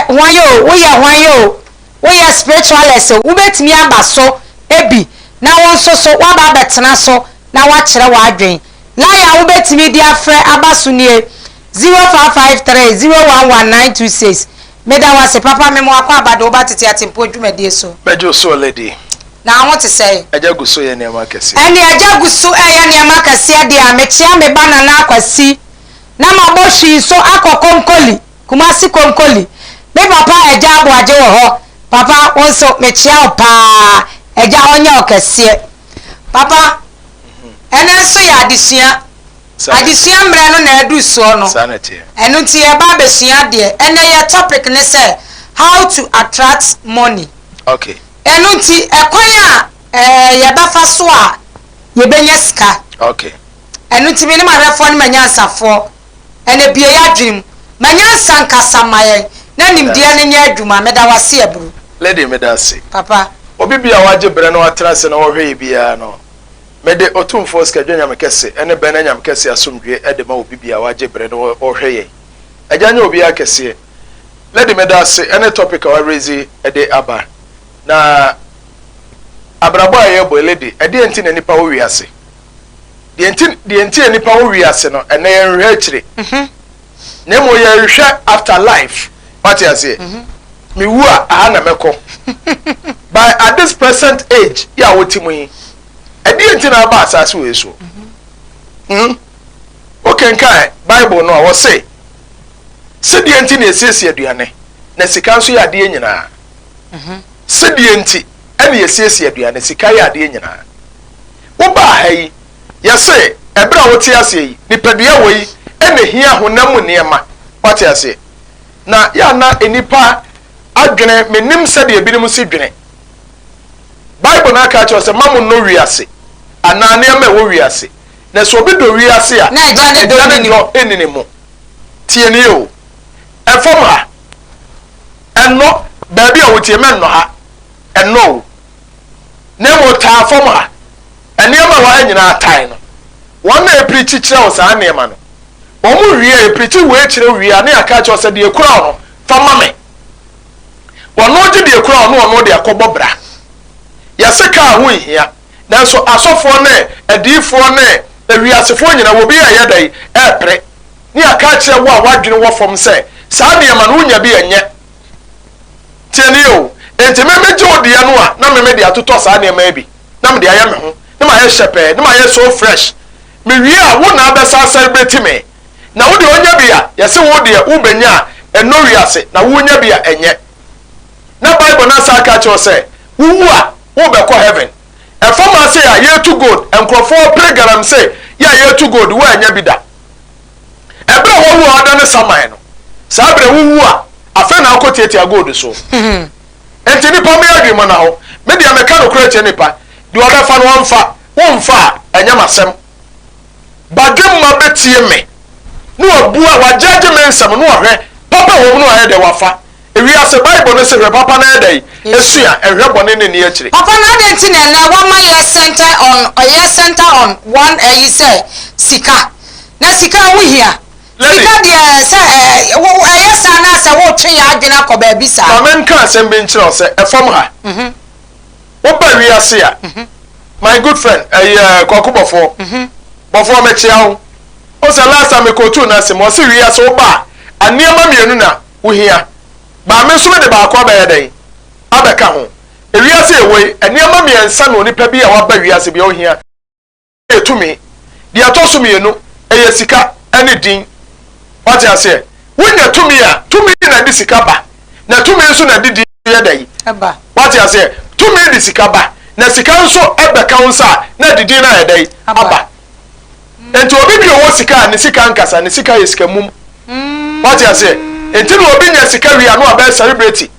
wanyo we spiritualist wo betimi aba so ebi na won so wa ba betena so na wa kire wa adwen na ya wo betimi dia frɛ aba so nie 0553011926 meda wase papa me mo akwa abade wo ba tete Atimpong dwumade so bejo so lady na won te say aja guso ye ne makase ene aja guso ye ne makase de a mechia me bana na akwasi na maboshi so akokonkoli kumasi konkoli me papa aja aboaje wo ho papa won so mechia opa aja onye okese papa ene so ya adisua adisua mre no na adu so no enu ti e ba besua de ene ye topic ne say how to attract money. Okay. Enu ti ekwan a ye ba fa so a ye benya sika. Okay. Enu ti me ne marefo ne manyansafo ene bie ya dwim manyansa nkasa maye na nimdia ne nya adwuma meda wase aburu. Lady medase. Papa. Obi bia waje bre na watrase na wo hwe bia no. Mede otumfo ska dwanya mekese ene be na nyam kese asomdwe ede ma obi bia waje bre na wo hwe ye. Aganya obi akese. Lady medase ene topic wa raise ede aba. Na abrabo aye bo lady ede enti na nipa wo wiase. De enti nipa wo wiase no ene ye nhwe akire. Na mo ye hwe after life. What you say? Me wu a na meko. By at this present age, ya wotimu yi. Ede enti na ba asase we so. Okay, nkai Bible no wo say. Sedi enti na esiesie aduane. Na sika nso ya de nyina. Sedi enti ene esiesie aduane sika ya de nyina. Wo ba hai ya say ebra wo ti ase yi. Nipadua wo yi ene hia honam niema. What you say? Na ya na enipa adwene menim sede ebinim si dwene. Bible na ka cho se mamu no wiase ana ne ma wo wiase na so bi do wiase a na ja ne do enini mo tie ne o efom ha enno ba bi a wo tie men no ha enno ne mo ta fom ha ene ma wa anyina atai no won na preach kire o sa ne ma no wo mu wie preach we kire wie na aka cho se de ekura no fama me wono je de ekura no ono de akobọ bra yaseka ho hia nanso asofo ne adifo ne ewiasefo nyina wo bi ayedai epre ni aka kire wo a wadwene wo fom se saa ne ma no nya bi enye tieni o enti memeje odi ya no a na memede atoto saa ne ma bi na me de aye me ho na ma ye shepe na ma ye so fresh me wie a wo na abesa celebrate me na wo de onya bi a yese wo de wo benya eno wiase na wo nya bi a enye na Bible na sa aka kire se wo a wo be ko heaven e fama say ya ye to god enkrofo program say ya ye to god wo anya bi da e bra wo wo ada ne saman no sa bra wo a afa na akọ Tete god so enti ni pa me adwuma na ho me dia me ka no kura che nipa di oda fa no wonfa anya masem badwem ma betie me no abua wa judge me nsam no hwe papa wo no aye de wafa ewi ase Bible no say papa na edai esua ehwe bone ne ne akire papa na de nti na wa ma ye center on one you say sika na sika wo hia sika de say wo sa na say wo twe ya adwena ko ba bi sa amen ka asem be nkire o say efom ha wo ba wi ase a my good friend kokobofo bofo me chia wo o say last time ko tu na se mo se wi ase wo ba aniema mienu na wo hia ba me so de ba ko ba yedai abeka ho ewiase ewoi eniema miensa no nipa bi a wa ba wiase bi o hia etumi di atoso mienu eye sika ene din what you say wonya tumi a tumi na di sika ba na tumi nso na di yedai aba what you say tumi di sika ba na sika nso ebeka unsa na di din na yedai aba enti obi bi o sika ne sika nkasa ne sika yesika mum what you say enti no obi nya sika wi anu aba celebrate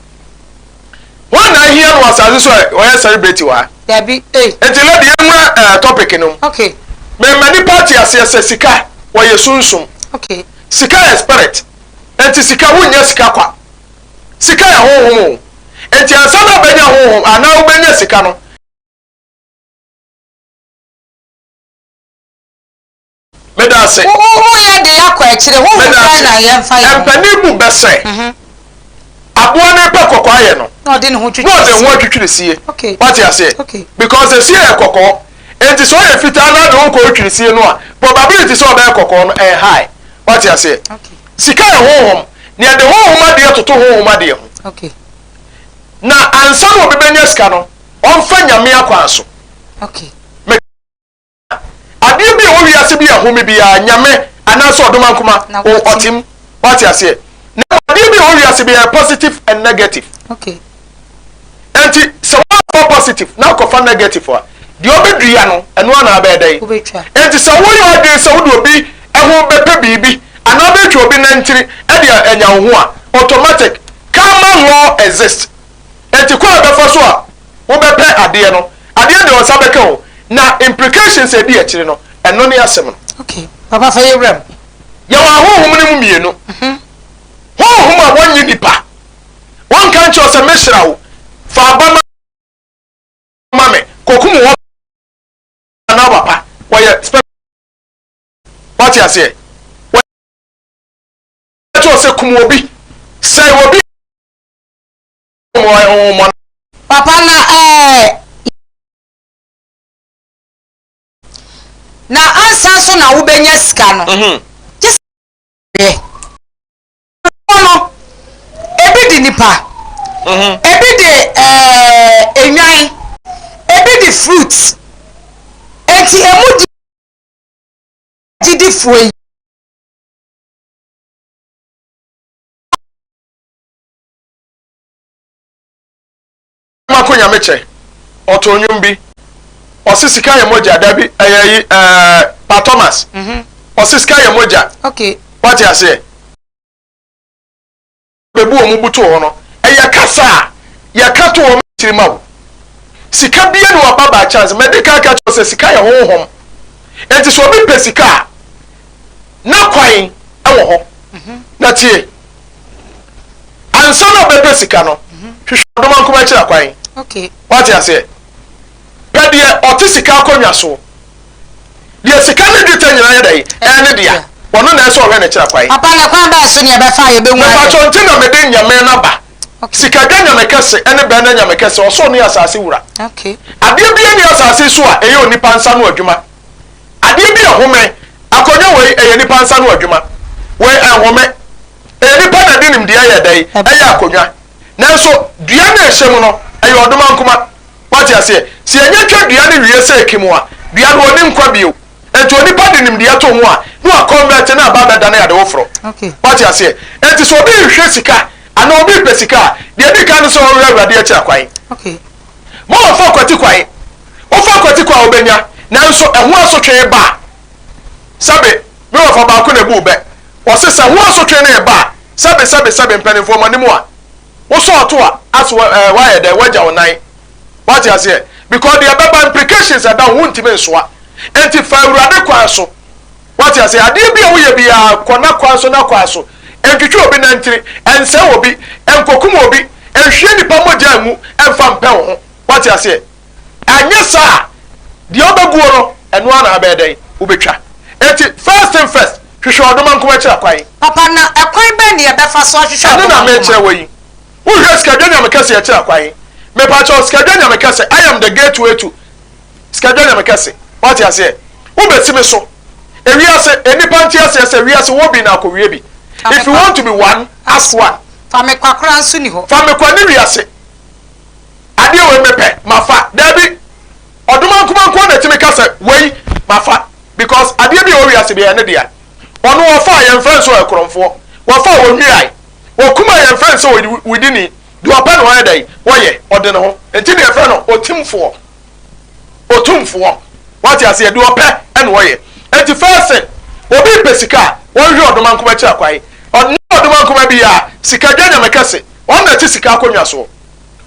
one na here no asaze so we celebrate wa there be enti le de enwa topic no okay me many party asese sika wo yesunsum okay sika is spirit enti sika wunya sika kwa sika ya honhom enti ansana benya honhom ana ubenya sika no meda se wo ya de yakwa akire wo na ya mfa ya empani bu bese aye no no de ne ho twetwe no de ho twetwe sie okay what you say okay because the sie ekoko enti so ye fita na de ho ko twetwe sie no a probability so be ekoko no high what you say okay sika ye honhom ne de honhom ade toto honhom ade ho okay na ansa no bebenya sika no onfa nyame akwa so okay ade bi o wiase bi ahome bi ya nyame anaso odoma nkoma o otim what you say na ade bi o wiase bi positive and negative okay enti so one positive na ko fa negative wa de obedua no eno na abedai enti so wo yo ade so wo obi eho bepe bibi ana betwa obi na ntiri e de enya ho a automatic karma law exist enti ko abefo so a wo bepe ade no ade de o sabeka o na implications e bi a kire no eno ne asem no okay papa fa yewram ya wa hohom ne mu mienu hohom a wonyi nipa won kan cho se meshra wo fa ba mame kokum wo na papa why what you say cho se kum obi say obi mo papa na ansa so na wo benya sika no just no ebi di nipa ebi de enwan ebi di fruits enti emu di foi ma ko nyame che otonyum bi osisika ye moja dabi ayi pa Thomas osisika ye moja okay what you say bebu o mubutu ho no eye kasa ya kato o matirimawo sika bia no ababa chance medical catch o sika ye honhom enti so bi pesika na kwan e wo ho na tie ansa no be pesika no hwehwe do man ko ba kira kwan okay what you say pede otisika akonwa so de sika ne dita nyina ye dai ene dia wono na eso ohwe ne kira kwai papa na kwan ba so ne be fa ye be nwa pa chonti na mede nyame na ba sika ga nyame kese ene be na nyame kese oso ne asase wura okay ade bi ne asase so a eye onipa nsa no adwuma ade bi ahome akonwa we eye nipa nsa no adwuma we ahome eye nipa na dinim dia ye dai eye akonwa nanso dua na ehyem no eye odoma nkoma what you say si enye twa dua ne wie se ekimu a dua no oni nkwa bio enti onipa dinim dia to ho a no a convert na ba beda na ya de wofro okay what you say enti so bi hwe sika ana obi pesika de bi kan so wo awurade a kira kwai okay mo fa kwati kwai o fa kwati kwa obenya nanso eho asotwe ba sabe me wo fa ba ko na bu be o se se ho asotwe na ba sabe mpanifo manimu a wo so oto a aso why de waja onan what you say because the ababa implications are down won't even so enti fa awurade kwa so what you say ade bia wo ye bia kona kwa so na kwa so entwetwe obi na ntiri ense obi enkokum obi ehwe nipa moja mu emfa mpe ho what you say anya sa de obaguo no eno ana abedan ubetwa enti first and first hwehwe odoma nkoma kira kwai papa na ekwan be ne be fa so hwehwe odoma me kire wayi wo hwe skadwa nya me kase ya kira kwai me pa cho skadwa nya me kase I am the gateway to skadwa nya me kase what you say wo betime so ewiase enipa ntiase se wiase wo bi na akowie bi if you want to be one ask one fame kwakra nso ni ho fame kwani wiase ade we mepe mafa dabi oduma nkuma nko na timi kasa wei mafa because ade bi o wiase bi ene dia ono wo fa ye mfan so ekromfo wo fa wo hwiai wo kuma ye mfan so within do open one day wo ye ode ne ho enti de efra no otumfo what you say do open and wo ye enti first obi pesika wo hwe oduma nkuma kira kwai ono oduma nkuma bi ya sika dwanya mekase on na ti sika akonwa so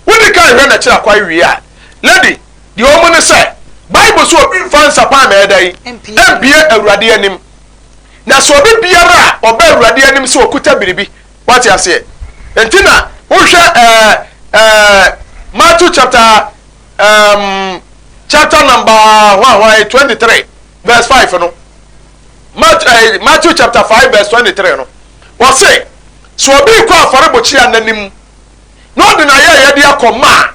woni kan hwe na kira kwai wi a lady the omo ne say bible so obi fansa pa ma edai empie awurade anim na so obi biara oba awurade anim so okuta biribi what you say entina wo hwe Matthew chapter number 23 verse 5 no Matthew chapter 5 verse 23 no what say so obi kwa afare bochi ananim no de na ye de akoma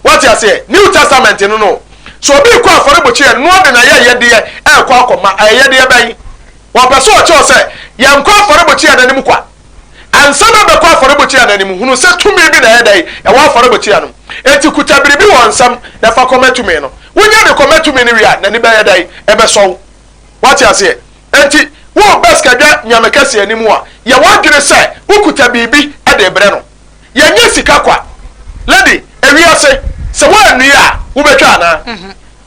what you say New Testament no so be kwa afọrọbọchi e no de na ye de e kwa akoma ye de ban wa person o che say ye nkwa afọrọbọchi e nanim kwa ansa na be kwa afọrọbọchi e nanim hunu se tumi bi na ye dai e wa afọrọbọchi e no eti kuta biribi won sam na fa kometumi no wonya de kometumi ni wia na ni be ye dai e be so what you say enti wo baska dwa nyamekase animu a ye wadwene se ukuta biribi e de bre no ye nye sika kwa lady ewiase se wo anua wo betwa na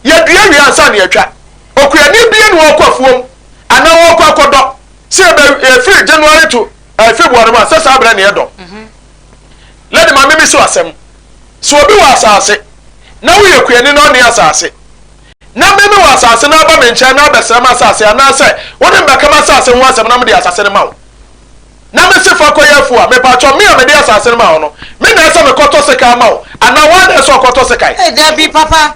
ye dua wi ansa na yetwa okuyani bie no okwafuom ana wo kwakodo se be free January to February ma sasa abra na yedo lady ma memi so asem so obi wa asase na wo yekuyani no ne asase na memi wa asase na ba mencha na abesra ma asase ana se woni mbeka ma asase ho asem na me de asase ne ma wo na me se fa koyefu a me pa cho me me de asase ne ma wo no me na se me koto se ka ma wo ana wa na so koto se kai there be papa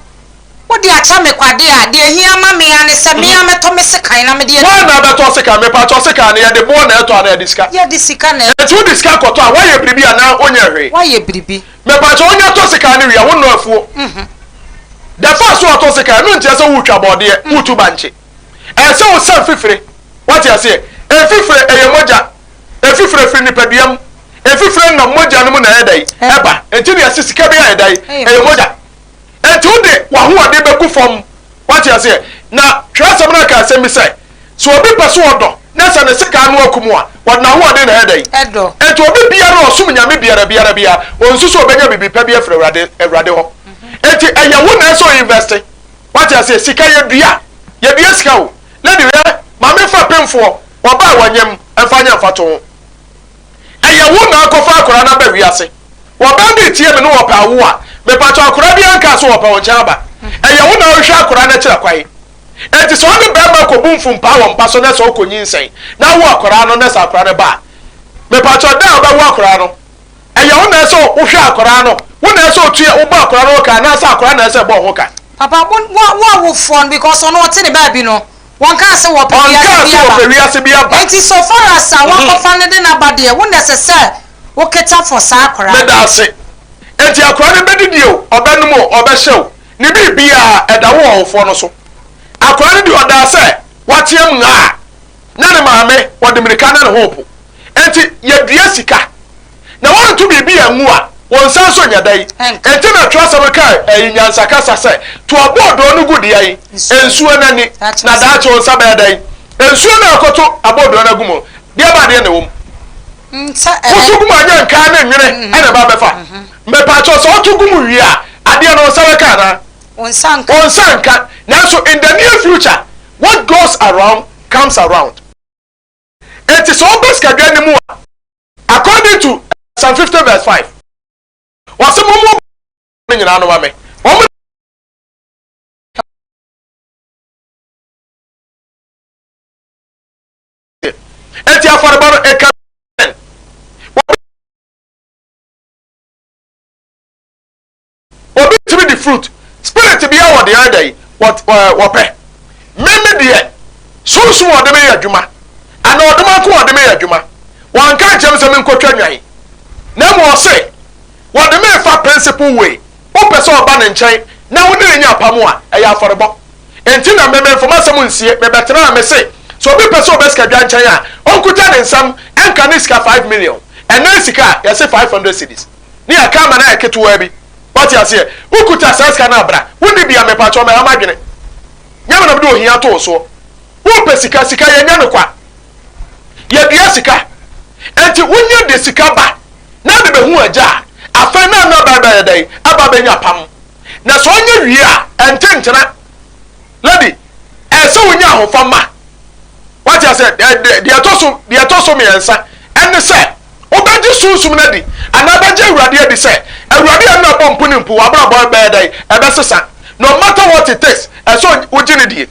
what the acha me kwade a de hia ma me ane se me ameto me se kan na me de wa na beto se ka me pa cho se ka na ye de bo na eto na diska ye disika na etu diska koto a wa ye bribi ana onye hwe wa ye bribi me pa cho onye to se ka na wi a wo no afuo the first one to se ka no ntia se wo twa bode e wutu banche e se wo san fifire what you say e fifire e ye moja e fifire firi ni paduam e fifire na moja no mu na edai eba enti ne asisika bi edai e ye moja enti unde wa ho ade beku fom what you say na twasem na ka asem say so obi peso odo na se ne sika no akumu a wa na ho ade na edai edo enti obi bia na osum nyame biara bia onsusu obenya bibi pa bia firi ewrade ho enti eyawo na so invest what you say sika ye dua sika wo na de ma me fa pemfo oba wanyem enfanya mfato eyawo na akofa akora na ba wiase oba bi tie me no opa wo a me pa to akora bi anka so opa woncha ba eyawo na ohwe akora na kira kwai enti so de ba ma ko bumfu mpa wo mpa so na so okonyinsen na wo akora no na sa akora ne ba me pa to da ba wo akora no eyawo na so ohwe akora no wo na so tue wo ba akora no ka na sa akora na se bo ho ka papa wo phone because ono what the baby no one can say what period be about. It is so far as I want to find it in a body. One necessary. What get up for Sakura? That's it. And you are crying a bit you, or Benmo, or Bessel. Nibi be at the wall for no so. I cried you, and say, what young are. None of my what the American hope. And ye Jessica. Now, want to be a moor. One sounds on your day, and then I trust a car, a Yansakasa say, to a board on good day, and soon any, not that on Sabbath day, and soon I'll go to a board on a gumo, dear body in the womb. My young can and a babafa. My patches all to Gumuria, I dear no Sarakana, on Sanka. Now, so in the near future, what goes around comes around. It is almost again more, according to Psalm 50 verse 5. What's the moment in an army? And you for about a captain. What to be the fruit? Spirit to be our the other day. What pay? Meme dear. So soon the mayor Juma. And all the man who are the mayor Juma. One can't jump some in Cotrani. No more say. What the main fa principle way. What person ban in chain. Now we need your pamoa. I have for a box. And till I remember from someone see it, maybe I may say. So we person best can join China. Uncle Tan and some and Kaniska 5 million. And Nansika, you say 500 cities. Near come and I get to Webby. What you say? Who could have said Canabra? Would it be a me patch on my imagine? Yaman of do here to so. Who Pesica Sika Yanukwa? Yet Yasica. And to win you the Sikaba. Now the Behua jar. I find out no by day, about Benya Pam. Now, so on your year and tentana, lady, and so in your home, what I said, the atoso me answer, and the say, Obaji soon, lady, and Abaji Radia de say, and Radia no bomb punim pu, about bad day, and that's a son, no matter what it takes, and so would you need.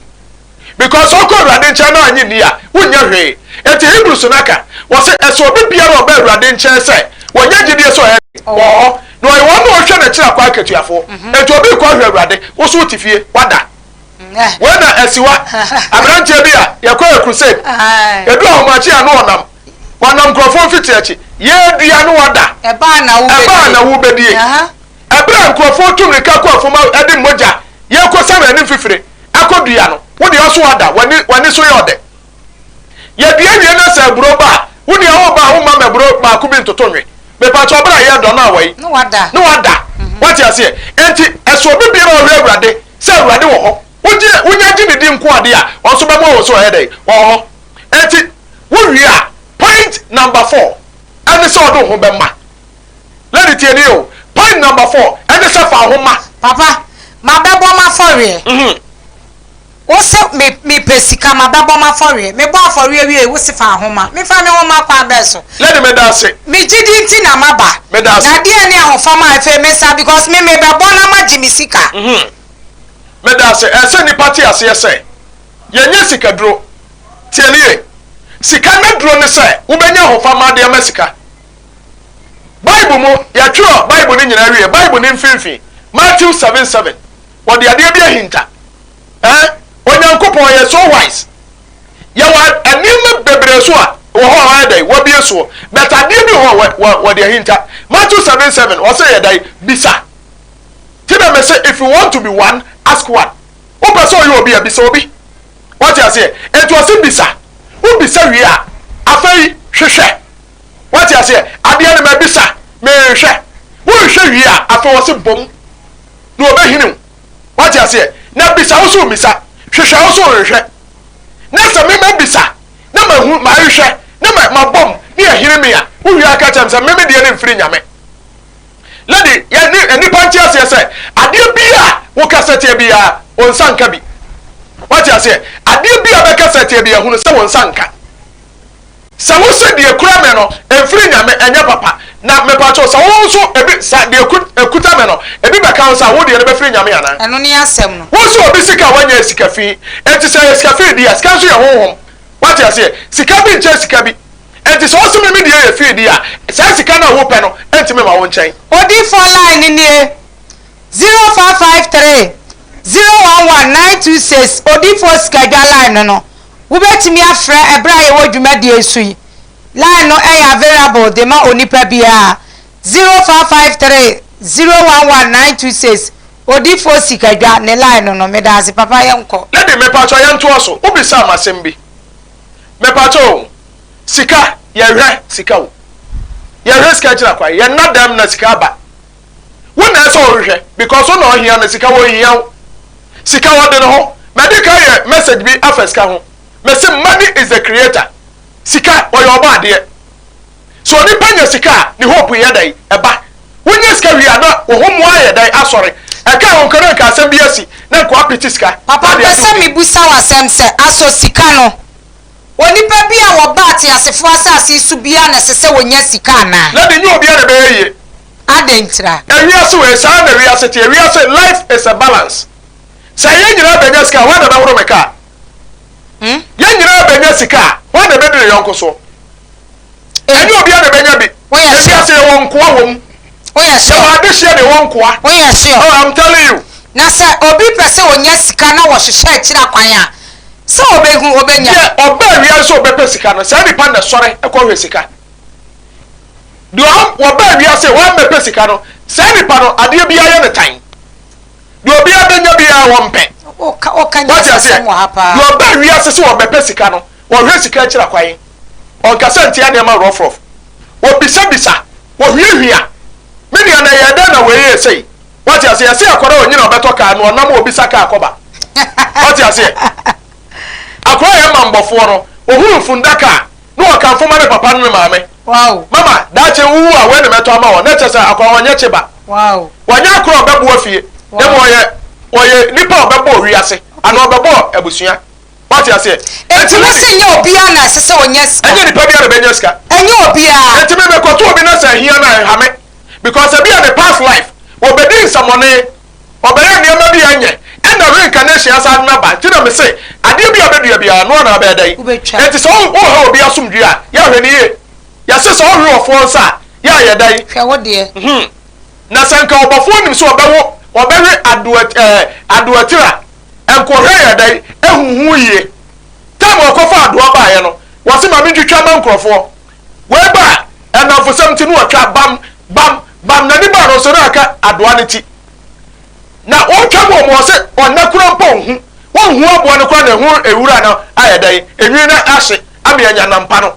Because Oko Radin China and India, wouldn't you hear? And the Hebrew Sunaka was it as so big piano bed Radin China say, when you did so. Oh, no, I want to show the child quite at you for. And to be quite ready, what's what if you wonder? When I see what I'm not here, you're quite a crusade. You don't much here, no one. One of them 50 ye dua no wada eba na wo bedie ebra nkrofo tumrika ko afoma ede moja ye ko sama ni fifire akodua no wo de oso wada wani so yode ye dua wie na sa buro ba wo de ho ba wo ma meburo ma ku bi ntotonwe me pa cho bra ye do na wai no wada what you say enti eso bi bi ro awurade se awurade wo ho wonya gi ni di nko ade a onso be mo wo so headai wo ho enti wo wi a point number 4 and so do ho be ma let it tell you point number 4 and so fa ho ma papa ma be bo ma fore wo se me pesika ma be bo ma fore me bo afore wi wo se fa ho ma me fa me ho ma kwa be so let me da say me gidi nti na maba me da say na dia ni ahofa ma efe me sa because me be bo na ma jimisika me da say ese ni party ase ese ye nye sika dro tienie sika na dro ne say wo benya ahofa ma de ma sika Bible mo ya tro Bible ni nyina wie Bible ni mfimfi Matthew 7:7 wo de ade bia hinta onyankopon ye so wise ya wa anim bebre so a wo ho ha dai wo bie so but ade bi ho wo de hinta Matthew 7:7 wo say ye dai bisa tiba me say if you want to be one ask one o person you obi bisa obi what you say it was bisa wo bisa wi a afai hwehwe what you say ade na me bisa me hwehwe wo hwehwe wi a afai wo se bom no obehinu what you say na bisa wo so bisa hwehwe wo so hwehwe na se me bisa na ma hu ma hwehwe na ma bom ni ahire me a wo wi aka cham se me de ne mfiri nyame lady ya ni panti ase say ade bia wo kasete bia on sanka bi what you say ade bia be kasete bia hunu se won sanka se wo se de kura me no emfiri nyame enya papa na me pa cho se wo so ebi sa de ekuta me no ebi be kan sa wo de ne be firi nyame ana eno ni asem no wo so obi sika wanya sika fi enti se sika fi dia sika so ye honhom what you say sika bi nche sika bi enti so so me dia ye fi dia se sika na wo pe no enti me ma wo nchen odi for line ni 0553 011926 odi for schedule line no wo betimi afra ebra ye wodwuma de esui line no e available de ma onipa bia 0553 011926 odi for schedule ne line no me da se papa ye nko let me pa cho ye nto so wo bisa masem bi me pa cho sika ye hwe sika wo ye hwe sika kira kwa ye na dem na sika ba wo na so hwe because wo na ohia na sika wo hia sika wo de no ho medical ye message bi afeska ho me say money is the creator sika wo yo ba de so ni panya sika ni hope ye dai eba wo nya sika wi ana wo ho mo aye dai asori e ka won kan ka asem bi asi na ko apiti sika papa pesa mi busa wasem se aso sika no onipa bi a wo ba ati asefo asase su bia na sese wonya sika na na de nyu obi na be ye adentra ewiase we sa na wiase te wiase life is a balance say ye nyira benya sika wa na ba woro meka ye nyira benya sika wa na be de yonko so enyu obi na benya bi wiase won ko wom sure wa de share de won ko sure oh I'm telling you na say obi pese wonya sika na wo hwehwe akira kwan a so obehu obenya oba wiase obepe sika no say nipa na sore e ko hwe sika do oba wiase wa mepe sika no say nipa no ade bia ye ne tan do obi abenya bia wo mpe o kanya sese mo hapa do oba wiase se wo mepe sika no wo hwe sika akira kwan on kasa ntia ne ma rough wo bisa wo hwehwia me dia na ye da na we ye sei what you say say akora onyi na obeto ka no na ma obisa ka akoba what you say akora ye mambofo no ohuru fundaka no ka fo ma ne papa no maame wow mama da che wu a we ne meto ama wo na che say akora onye cheba wow wanya akora obebo afie dem oye nipa obebo wiase ana obebo abusua what you say enti mo se nya obia na sese wonya sika enye nipa bia na benya sika enye obia enti me ko to obi na say hia na hame because bia the past life obedi samone obere ne ma bia nye na reincarnation asa na ba ti na me say ade bia obedua bia no na ba dai enti so wo ha obi asomdwe a ya hwe ne ye ya se so hwe ofo nsa ya ye dai hwe wo de na sanka obafo nim so obewo obere aduatira enko hwe ya dai ehuhu ye tam okofa adoa ba ye no wo se ma me twitwa ma nkrofo we ba and now for something no atwa bam na ni ba no so na aka adoa ne ti na o twa mo se onakura pon hu won hu aboa ne kwa na hu ewura na ayedan enwi na ahye ame anya na mpa no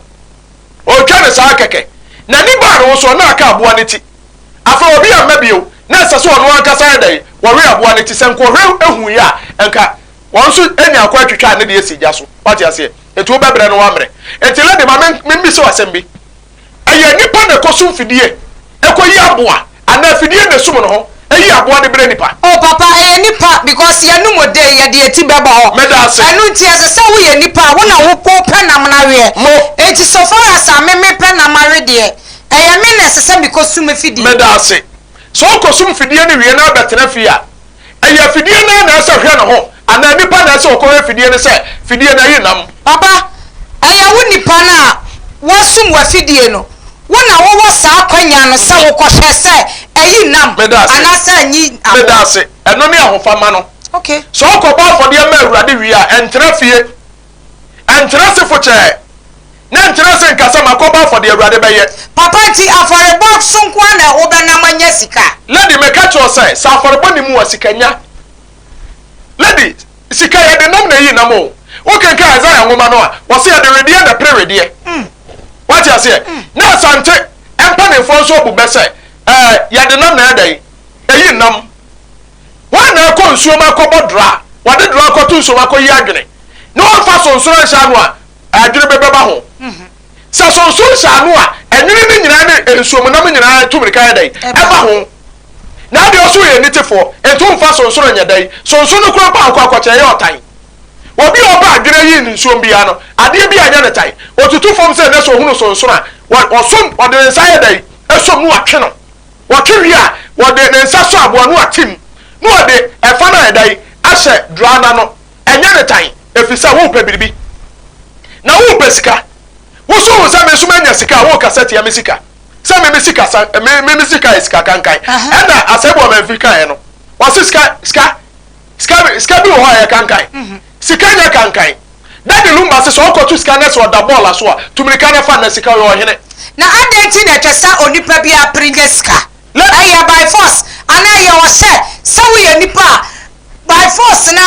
o twa ne sa keke na ni ba no so na aka aboa ne ti afa obi amabio na sase ono aka sa ayedan wo we aboa ne ti senko hwe ehu ya enka won so enya akwa twetwa ne de esija so what you say etu obebre no wa mre etile de ma membi so asembi eye nipa na kosum fidie ekoyi aboa ana fidie na sum no ho eyi aboa de bre nipa oh papa nipa because ye no mode ye de eti beba ho enu nti asese wo ye nipa wo na wo ko penam na we enti so far as ameme penam are de eye me na asese bi kosum fidie medase so kosum fidie ne we na betena fia eye fidie na asa hwe no ho ana nipa na asa okọ fidie ne se fidie na yi nam papa eye wo nipa na wo sum wa fidie no wona wo sa kwanya no se wo kohwe se eyi nam anasa nyi medase eno ne ahofama no okay so okoba afode ma awurade wi a entra fie entra se foche na entra se nkasa makoba afode awurade beye papa ti afore box sunko na wo be na manya sika lady me catch you say sa afore boni mu wasikanya lady sika ya de nam na yi nam o kenka Isaiah ngoma no a wo se ya de redie na pre redie what you say na sante empa ne fo so obu bese ya de nam na ya dai eyi nam wa na ko nsuo ma ko bodra wa de dra ko tu nsuo ma ko yi adwene na wa fa so nsuo nsa no a adwene bebeba ho sa so nsuo nsa no a enwene ni nyina ne nsuo mu nam nyina tumrika ya dai eba ho na de oso ye nitefo entum fa so nsuo nya dai so nsuo no kro pa akwache ye otan obi oba adwene yi nsuo bia no ade bia nya ne tai otutu fom se ne so hunu so nsuo a osom ode nsa ya dai esom no atwe no watwe a wode ne nsa so aboa no atim no wode efa na edai ahye drana no enya ne tan efisa wo pe biribi na wo pe sika wo so wo sa me so manya sika wo kasete ya mesika sa me mesika sa me mesika isika kankan enda asebo me mfika no wase sika bi wo ha ya kankan sika nya kankan dadi lumba se so okotu sika na so da ball so a tumrika na fa na sika yo hene na adenti na twesa onipa bi apringe sika aya by force ana ya wo se wo ye nipa by force na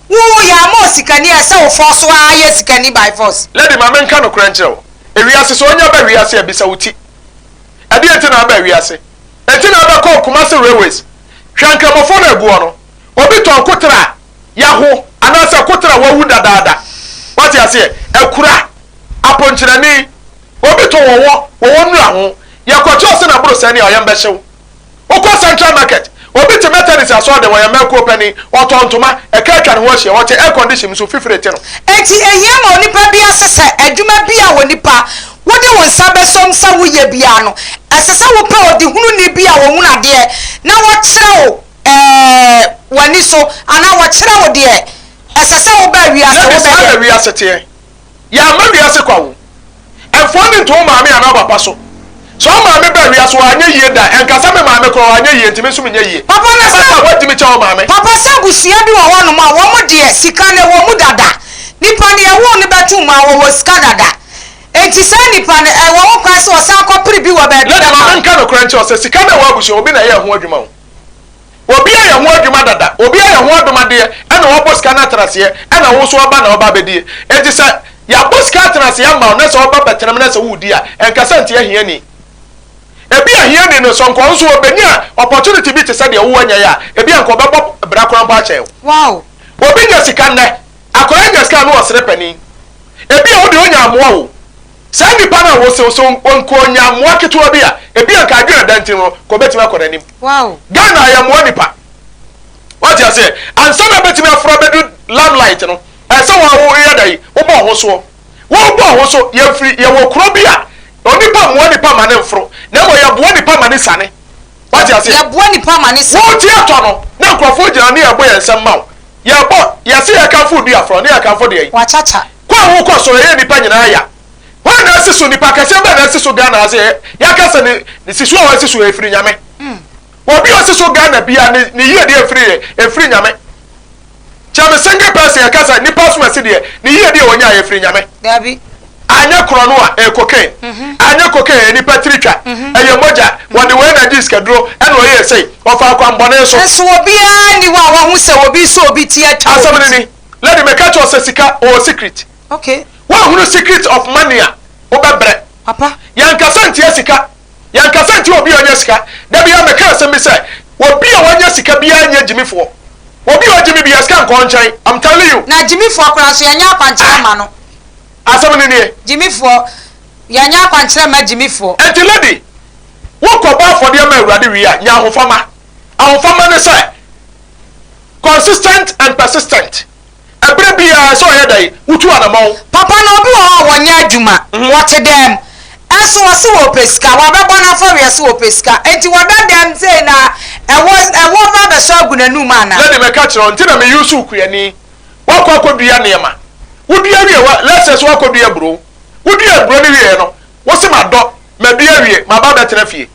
wo ya mo sikani se wo force wa ya sikani by force lady ma men kan okranchero ewiase so onya ba wiase abisa wuti ade enti na ba wiase enti na ba ko Kumasi railways hwankramofo na ebuo no obi ton kotra yaho ana se kotra wawu dadada what you say ekura aponchirani obi ton wo nura ho yakocho se na bro se ne oyembe hyew okọ Central Market obi te methodist aso de wo yemeko pani otontoma ekeka ne ho hye wote air condition so fifrete no enti ehia ma onipa bi asese adwuma bi a wonipa wode won sabe som sa wo ye bia no asese wo pe odi hunu ni bia wo hunu ade na wo kire wo wani so ana wo kire wo de asese wo ba wi ase wo ba wi ase te ya ma wi ase kwa wo enfo ni to ma me ana papa so so ma me ba wi ase wo anya yie da enkasa me ma me ko anya yie ntime so me nya yie papa na sa wo ntime cha wo ma me papa sa busua bi wo wono ma wo mo de sika ne wo mu dada nipa ne wo ne betu ma wo sika dada enti sa nipa ne wo kwa se wo sa ko pri bi wo ba bi da ma nka no kranche o se sika na wo abusua obi na ye ho adwuma wo obi aye ho adwuma dada obi aye ho adwuma de na wo bo sika na trase na wo so oba na oba bedie enti sa ya bo sika trase ya ma na so oba betenam na so wudi a enkasa nti ahia ni ebi ahia ni no so nko so obeni a opportunity bi te se de wo anya ya ebi anko bebo bra kran pa che wow obi nya sika ne akora nya sika no osere pani ebi a wo de onya amoa wo sa nipa na wo se so onko onya amoa keto bi a ebi anka adwena danti no ko betima akora nim wow Ghana ya mo nipa what you say and some betima afro bedu lamplight no e se wo ya dai wo bo ho so ye free ye wo kro bi a onipa mo nipa ma ne mfro na mo ya bo nipa ma ne sane what you say ya bo nipa ma ne sane wo ti ato no na nkrofo gina ne ya bo ye nsem ma ya bo ya se ya kan fu du afro ne ya kan fu de yi wa chacha kwa wo ko so ye nipa nyina ya wa na siso nipa kase ba na siso Ghana ase ya kase ne siso wa siso efiri nyame obi o siso Ghana bia ne yie de efiri nyame chame single person ya kase nipa so ase de ne yie de wonya efiri nyame dabi anya krono a cocaine anya cocaine ni patricia eye moja wode we na disk dro e no ye sei ofa kwa mbone so obia ni wa hu se obi so obi tie twa asabene ni lady me catch us sika o secret okay wa hu secret of money a obebre papa yankasa ntie sika yankasa ntie obi onye sika da bia me ka asem se obi a wanya sika bia anya jimifo obi o jimi bia sika nko nchan I'm telling you na jimifo akora so yanya akwankyere ma no asabene ni jimifo yanya akwankyere ma jimifo enti lady wo ko ba for dem awurade wi a nya ahofama ne say consistent and persistent ebere bia so ye dai wutu anamon papa no obi wo wonya adwuma wote dem eso wose wo pesika wa bebo na fa wiase wo pesika enti woda dem say na ewo ba be so agunanu ma na lady me catch on tina me yusu kuyani wako akodua nema wodua wie wa let's so akodua bro wodua bro ni wie no wo se ma do ma dua wie ma ba betena fie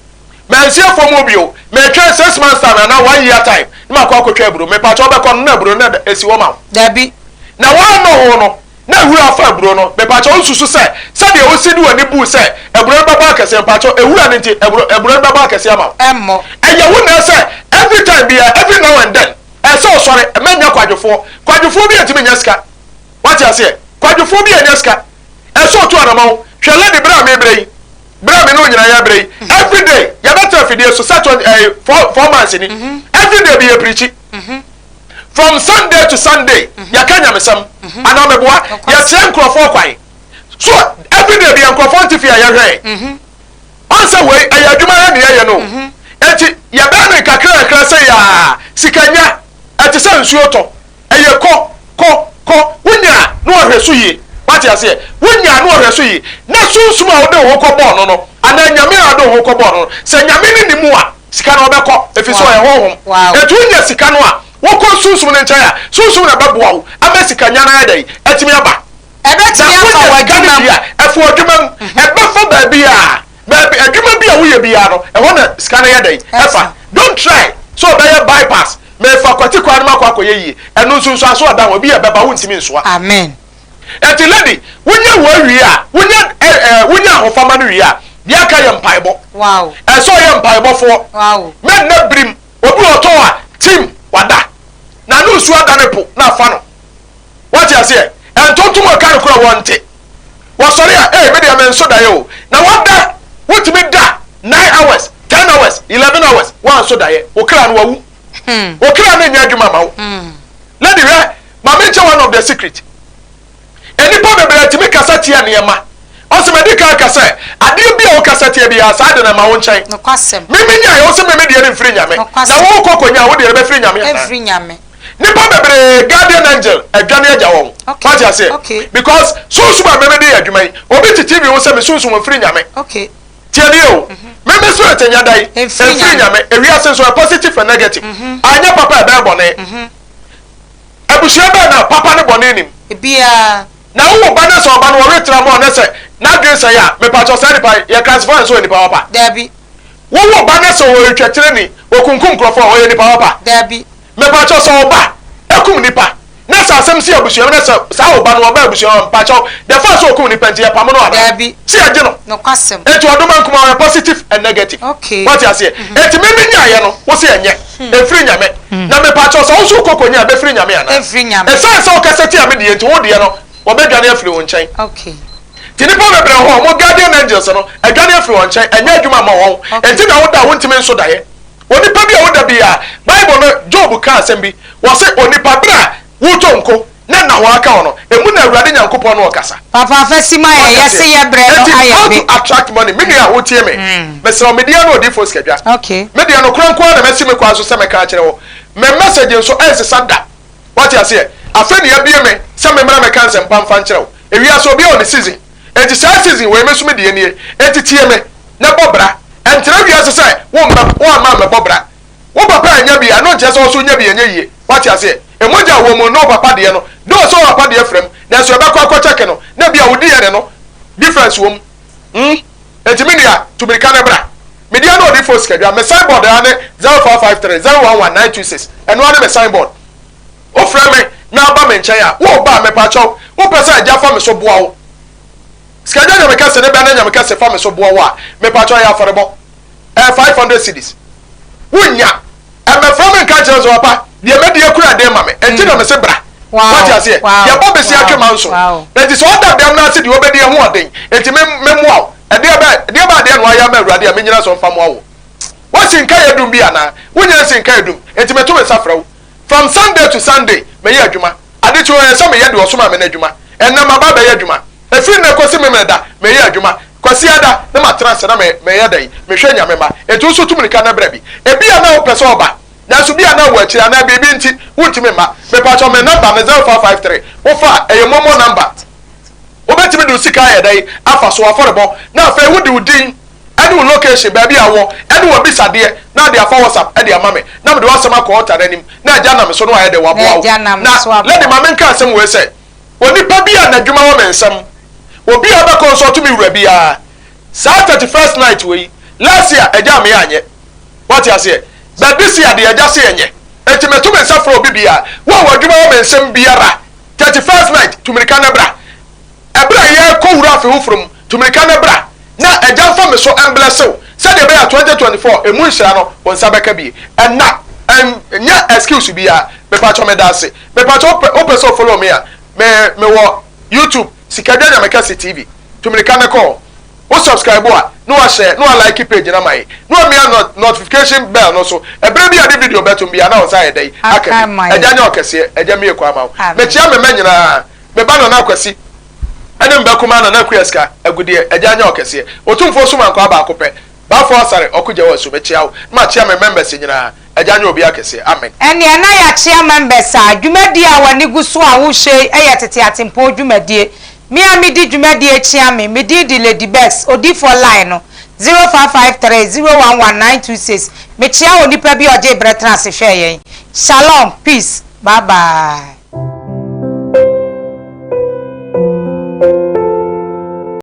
ma nsia fom obio ma twa 6 months time na 1 year time ma akotwa bro me pa cho be kon na bro na esi wo ma dabi na wa no ho no na ehura afa bro no me pa cho nsusu se de o sidi wani bu se ebro baba akese pa cho ehura ne nti ebro baba akese ama emmo eye wo na se every time bia every now and then e so sorry menya kwadwofo bi antimi nyaska what you say kwadwofo bi nyaska e so to anamawo hwele de bra me brei bra me no nyina ya brei every day ya better fidie so set 4 months ni every day be a preach from Sunday to Sunday ya kanya mesam ana meboa ya tien krofo kwai so every day be an krofo ntifia ya hwe onse we ayadwuma ya ne ya no enti ya ba ne kakra se ya sikanya ati se nsuo to eye ko wunya no ohweso yi wati ase wunya no ohweso yi na sunsum a wode wo ko bo no ana nyame a do wo ko bo no se nyame ni ni mu a sika no obekọ efiso ye honhom etu wunya sika no a wo ko sunsum ne ncha ya sunsum na beboa wo ama sika nya na dai etimi aba ebetimi afa wadwuma efu odwuma ebefa ba bia adwuma bia wo ye bia no e ho na sika na ye dai efa don't try so be bypass me fa kwati kwa na makwa koye yi enu nsunsu aso odan obi e beba wuntimi nsoa amen eti lady wunya wo wi a wunya hofama no wi a bia ka ye mpaibo wow so ye mpaibo fo wow men na brim obi oto a team wada na no nsu ada ne po na afa no what you say entontum aka no kura wonte wo sori a me dia men so da ye o na wada wutimi da 9 hours 10 hours 11 hours wan so da ye o kra no wawu okira na nya adwuma mawo lady re ma me one of the secret eni pa bebere timi kasati ya niema o se medical kasa ade bi o kasati ya bi ya sa de na ma wo nchen no kwasem mimi nya yo se me de mfiri nyame na wo kokonya wo de be firi nyame na every nyame ni pa bebere guardian angel adwane agya won what you say because so ba me de adwuma yi obi tv wo se me so mfiri nyame okay tiani o meme so etenya dai efiri nyame ewia senso positive and negative anya papa ebe bone abushia be na papa ne bone nim bia na wo ba na so ba no retra mo na se na grace ya me pa cho say pa ya classify so ni papa dabi wo ba na so wo twetire ni okunkum krofo o ye ni papa dabi me pa cho so ba ekum ni pa na sa asem si abushia na sa wo ba no ba abushia pa cho the first okum ni penti ya pa mo no ada dabi si aje no kwasem etu odoma nkuma positive and negative okay what you say eti me nya ye no wo se enye efiri nyame na me pa cho so wo su kokonya be firi nyame ana efiri nyame esa wo kaseti am de enti wo de no wo be dwane afiri wo nchen okay tini po bebre ho mo guardian angels no adwane afiri wo nchen enya adwuma ma wo enti na wo da wo ntime nso da ye onipa bi a wo da bi a bible no job ka asem bi wo se onipa bra wo tonko na ho aka ono emu na awurade nyankopon no okasa papa fasima ye se ye bre no ayabe to attract money me dia wo tie me me se o media no di fo skadwa okay media no kran na me se me kwa so se me ka kire wo me message nso sanda what you say afa ne abie me se me mra me kan se mpam fa kire wo ewia so bia on the season enti sa season we me so me die nie enti tie me na bobra entra bia se wo ama me bobra wo papa anya bia no nche so nya bia nya yie what you say emoja wo mo no papa de no do so papa de frem na so be kwa check no na bia wo de no difference wo enti media to be can bra media no di for schedule me signboard ane 0453 011926 eno ane me signboard o frem me na ba me nchen ya wo ba me pa cho wo pese aja fa me so boa wo schedule nyame kase ne ba na nyame kase fa me so boa wa me patro ya afọrebo 500 cedis wunya e me from nka je zo papa de me de kura de ma me enti na me se bra what you say ya bo be si atwema nso enti so da dem na se de obedi ho oden enti me moa e de ba de no aya ma awurade a me nyina so mfa moa wo sin ka yedum bi ana wunya sin ka yedum enti me to me safra from Sunday to Sunday me ye adwuma ade to ye so me ye de osoma me na adwuma enna ma ba be ye adwuma efiri na kosi me da me ye adwuma kwasi ada na ma transfer na me ye dan me hwe nyame ma enti so tumrika na bra bi ebi ana wo pese oba na so bi ana wo akira na bibi nti wuntimi ma me pa cho me number me 0453 wo fa eye momo number wo betimi do sika ye dan afa so aforebo na afa wo de udin ade wo location ba bi awo ade wo bisade na de afa WhatsApp ade ama me na me de wasema ko ota nanim na agya na me so no aye de wabo na lady ma men ka asem we say oni pa bi na dwuma wo mensam obi aba consult me wura bia Saturday first night we last year agya me anye what you say but this year the agya say enye enti me to me safra obi bia wo dwuma wo mensam biara 31st night to me kana bra ebra ye ko wura afi hufrum to me kana bra na agya fa me so emblesew said the bear 2024 emu nhira no won sabeka bi na nya excuse bia me pa cho me dase me pa cho open so follow me me wo YouTube sikadwa na mekase TV to me kana call o subscribe a no a share no a like page na mai no me notification bell no so ebere bi ade video betum bia na on say dey aka agya nya okese agya me ekwa ma me chia me manyina me ba no na akwasi ene mba kuma na kuyaska agudie agya nya okese otumfo so man kwa ba akopɛ ba fo asare okugye wo so me chia wo ma chia me members nyina agya nya obi akese amen ene na ya chia members a dwumadi a wani guso a wo hye eye tete atempo dwumadie me a me di dwumadie chia me di lady bex odi for line no 0553011926 me chia oni pa bi oje bretrans hwe yen shalom peace bye bye.